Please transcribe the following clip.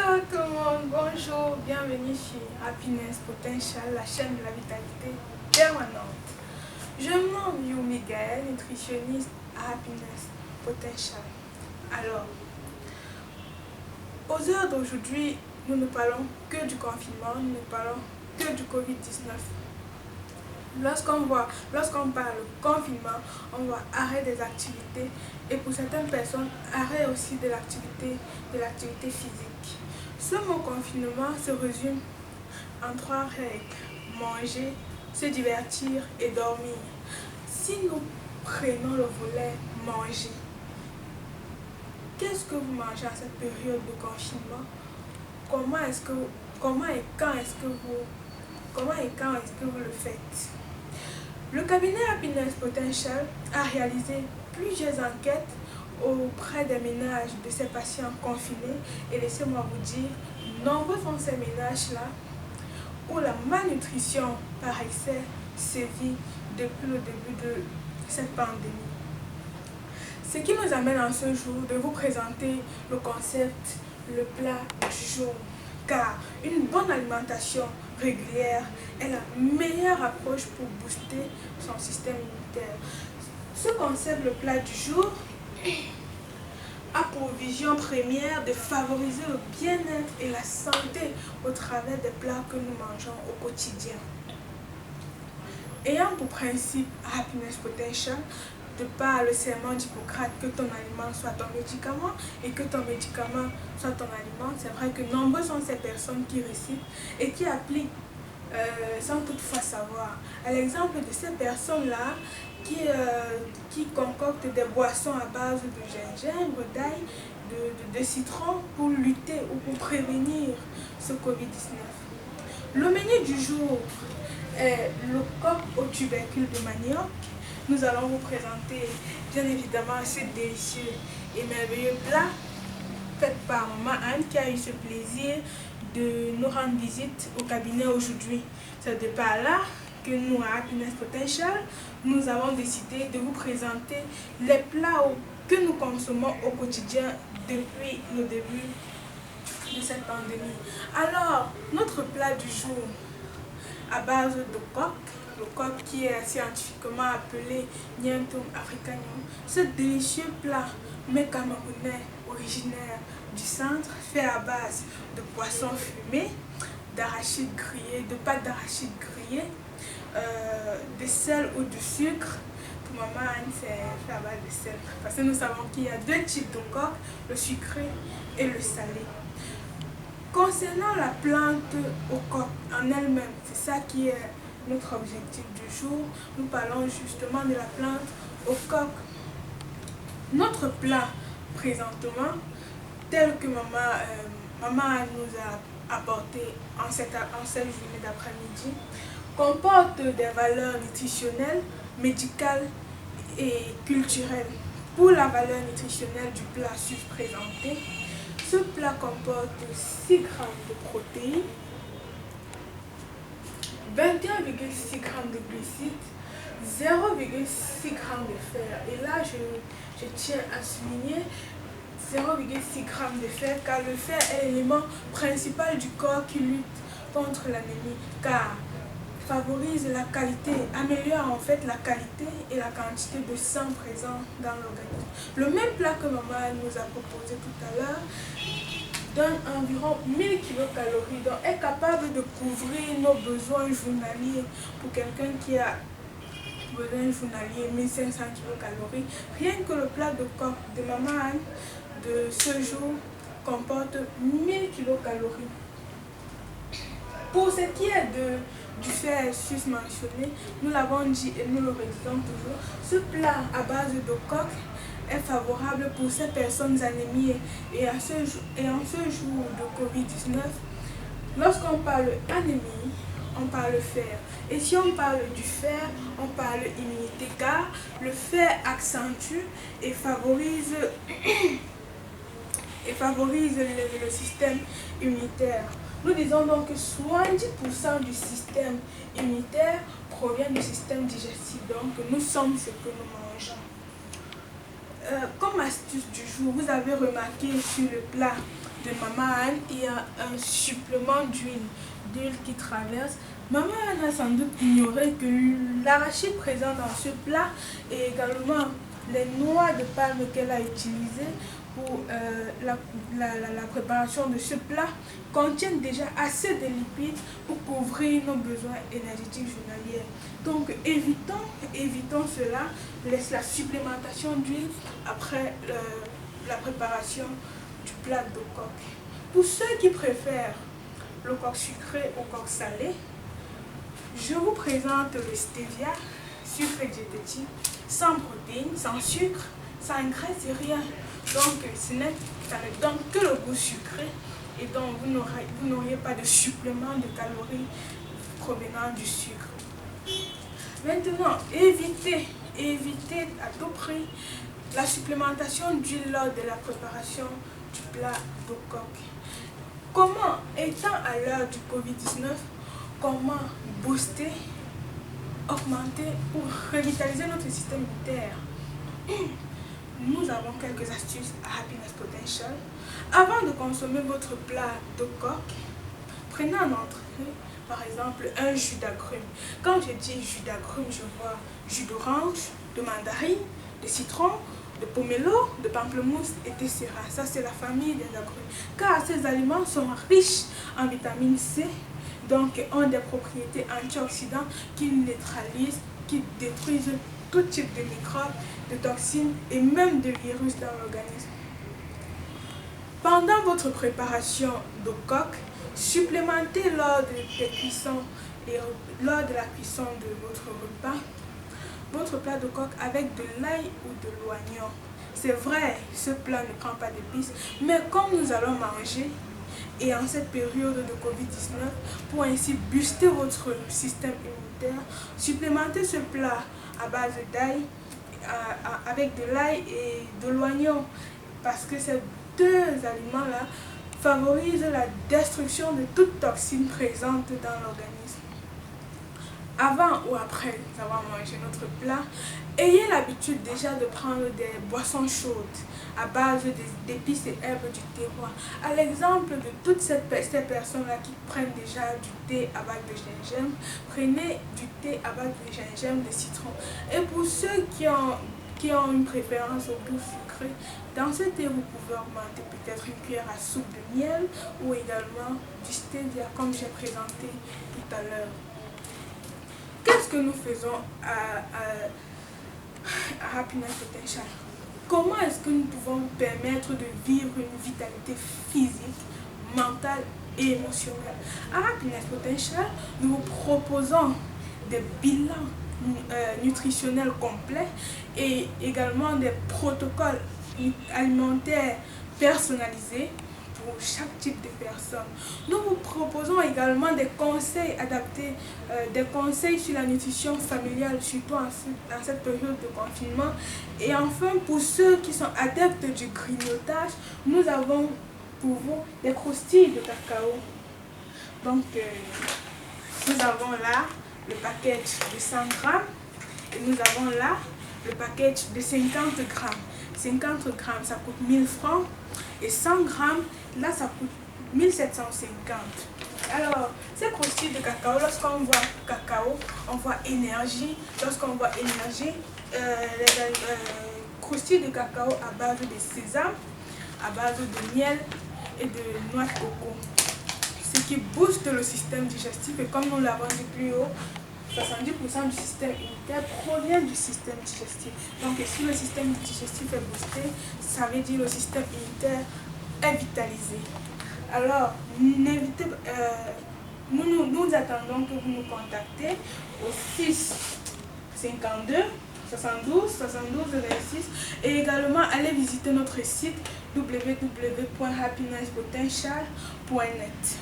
Hello tout le monde, bonjour, bienvenue sur Happiness Potential, la chaîne de la vitalité permanente. Je me nomme Yumi Gaël, nutritionniste à Happiness Potential. Alors, aux heures d'aujourd'hui, nous ne parlons que du confinement, nous ne parlons que du Covid-19. Lorsqu'on parle de confinement, on voit arrêt des activités et pour certaines personnes, arrêt aussi de l'activité physique. Ce mot confinement se résume en 3 règles: manger, se divertir et dormir. Si nous prenons le volet manger, qu'est-ce que vous mangez à cette période de confinement? Comment et quand est-ce que vous le faites? Le cabinet Happiness Potential a réalisé plusieurs enquêtes auprès des ménages de ces patients confinés et laissez-moi vous dire, nombreux sont ces ménages-là où la malnutrition par excès sévit depuis le début de cette pandémie. Ce qui nous amène en ce jour de vous présenter le concept, le plat du jour. Car une bonne alimentation régulière est la meilleure approche pour booster son système immunitaire. Ce concept, le plat du jour, a pour vision première de favoriser le bien-être et la santé au travers des plats que nous mangeons au quotidien. Ayant pour principe Happiness Potential, de par le serment d'Hippocrate, que ton aliment soit ton médicament et que ton médicament soit ton aliment, c'est vrai que nombreux sont ces personnes qui récitent et qui appliquent sans toutefois savoir. À l'exemple de ces personnes-là qui concoctent des boissons à base de gingembre, d'ail, de citron pour lutter ou pour prévenir ce Covid-19. Le menu du jour est le coq au tubercule de manioc. Nous allons vous présenter bien évidemment ce délicieux et merveilleux plat fait par Maman Anne qui a eu ce plaisir de nous rendre visite au cabinet aujourd'hui. C'est de par là que nous, à Happiness Potential, nous avons décidé de vous présenter les plats que nous consommons au quotidien depuis le début de cette pandémie. Alors, notre plat du jour à base de coq, le coq qui est scientifiquement appelé Nyentum africanum. Ce délicieux plat camerounais originaire du centre, fait à base de poissons fumés, d'arachide grillé, de pâte d'arachide grillée, de sel ou de sucre. Pour Maman Anne, c'est fait à base de sel. Parce que nous savons qu'il y a 2 types de coq, le sucré et le salé. Concernant la plante au coq en elle-même, c'est ça qui est notre objectif du jour. Nous parlons justement de la plante au coq. Notre plat présentement, tel que Maman nous a apporté en cette journée d'après-midi, comporte des valeurs nutritionnelles, médicales et culturelles. Pour la valeur nutritionnelle du plat présenté, ce plat comporte 6 g de protéines, 21,6 g de glucides, 0,6 g de fer. Et là, je tiens à souligner 0,6 g de fer, car le fer est l'élément principal du corps qui lutte contre l'anémie, car favorise la qualité, améliore en fait la qualité et la quantité de sang présent dans l'organisme. Le même plat que Maman nous a proposé tout à l'heure donne environ 1000 kcal, donc est capable de couvrir nos besoins journaliers. Pour quelqu'un qui a besoin journalier 1500 kcal, rien que le plat de coq de Maman Anne de ce jour comporte 1000 kcal. Pour ce qui est du fer susmentionné, nous l'avons dit et nous le redisons toujours, ce plat à base de coq est favorable pour ces personnes anémiées et en ce jour de Covid-19. Lorsqu'on parle anémie, on parle fer. Et si on parle du fer, on parle immunité, car le fer accentue et favorise le système immunitaire. Nous disons donc que 70% du système immunitaire provient du système digestif. Donc nous sommes ce que nous mangeons. Comme astuce du jour, vous avez remarqué sur le plat de Maman Anne, il y a un supplément d'huile qui traverse. Maman Anne a sans doute ignoré que l'arachide présent dans ce plat et également les noix de palme qu'elle a utilisées pour la préparation de ce plat contiennent déjà assez de lipides pour couvrir nos besoins énergétiques journaliers. Donc évitons cela, laisse la supplémentation d'huile après la préparation du plat de coq. Pour ceux qui préfèrent le coq sucré au coq salé, je vous présente le stevia, sucre diététique, sans protéines, sans sucre, sans graisse et rien. Donc ça ne donne que le goût sucré et donc vous n'auriez pas de supplément de calories provenant du sucre. Maintenant, évitez à tout prix la supplémentation d'huile lors de la préparation du plat de coq. Comment, étant à l'heure du Covid-19, comment booster, augmenter ou revitaliser notre système immunitaire? Nous avons quelques astuces à Happiness Potential. Avant de consommer votre plat de coq, prenez en entrée, par exemple, un jus d'agrumes. Quand je dis jus d'agrumes, je vois jus d'orange, de mandarine, de citron, de pomelo, de pamplemousse, etc. Ça, c'est la famille des agrumes. Car ces aliments sont riches en vitamine C, donc ont des propriétés antioxydantes qui neutralisent, qui détruisent tout type de microbes, de toxines et même de virus dans l'organisme. Pendant votre préparation de coq, supplémentez lors de la cuisson de votre repas, votre plat de coq avec de l'ail ou de l'oignon. C'est vrai, ce plat ne prend pas d'épices, mais comme nous allons manger, et en cette période de Covid-19, pour ainsi booster votre système immunitaire, supplémentez ce plat à base d'ail, avec de l'ail et de l'oignon, parce que ces deux aliments-là favorisent la destruction de toute toxine présente dans l'organisme. Avant ou après avoir mangé notre plat, ayez l'habitude déjà de prendre des boissons chaudes à base d'épices et herbes du terroir. À l'exemple de toutes ces personnes-là qui prennent déjà du thé à base de gingembre, prenez du thé à base de gingembre, de citron. Et pour ceux qui ont une préférence au goût sucré, dans ce thé, vous pouvez augmenter peut-être une cuillère à soupe de miel ou également du stevia comme j'ai présenté tout à l'heure. Qu'est-ce que nous faisons à Happiness Potential? Comment est-ce que nous pouvons permettre de vivre une vitalité physique, mentale et émotionnelle? À Happiness Potential, nous vous proposons des bilans nutritionnels complets et également des protocoles alimentaires personnalisés pour chaque type de personne. Nous vous proposons également des conseils adaptés, des conseils sur la nutrition familiale, surtout dans cette période de confinement. Et enfin, pour ceux qui sont adeptes du grignotage, nous avons pour vous des croustilles de cacao. Donc, nous avons là le package de 100 grammes et nous avons là le package de 50 grammes. 50 grammes, ça coûte 1000 francs et 100 grammes, là, ça coûte 1750. Alors, ces croustilles de cacao, lorsqu'on voit cacao, on voit énergie. Lorsqu'on voit énergie, les croustilles de cacao à base de sésame, à base de miel et de noix de coco. Ce qui booste le système digestif et comme nous l'avons dit plus haut, 70% du système immunitaire provient du système digestif. Donc si le système digestif est boosté, ça veut dire le système immunitaire est vitalisé. Alors, nous attendons que vous nous contactez au 6 52 72 72 26 et également allez visiter notre site www.happinesspotential.net.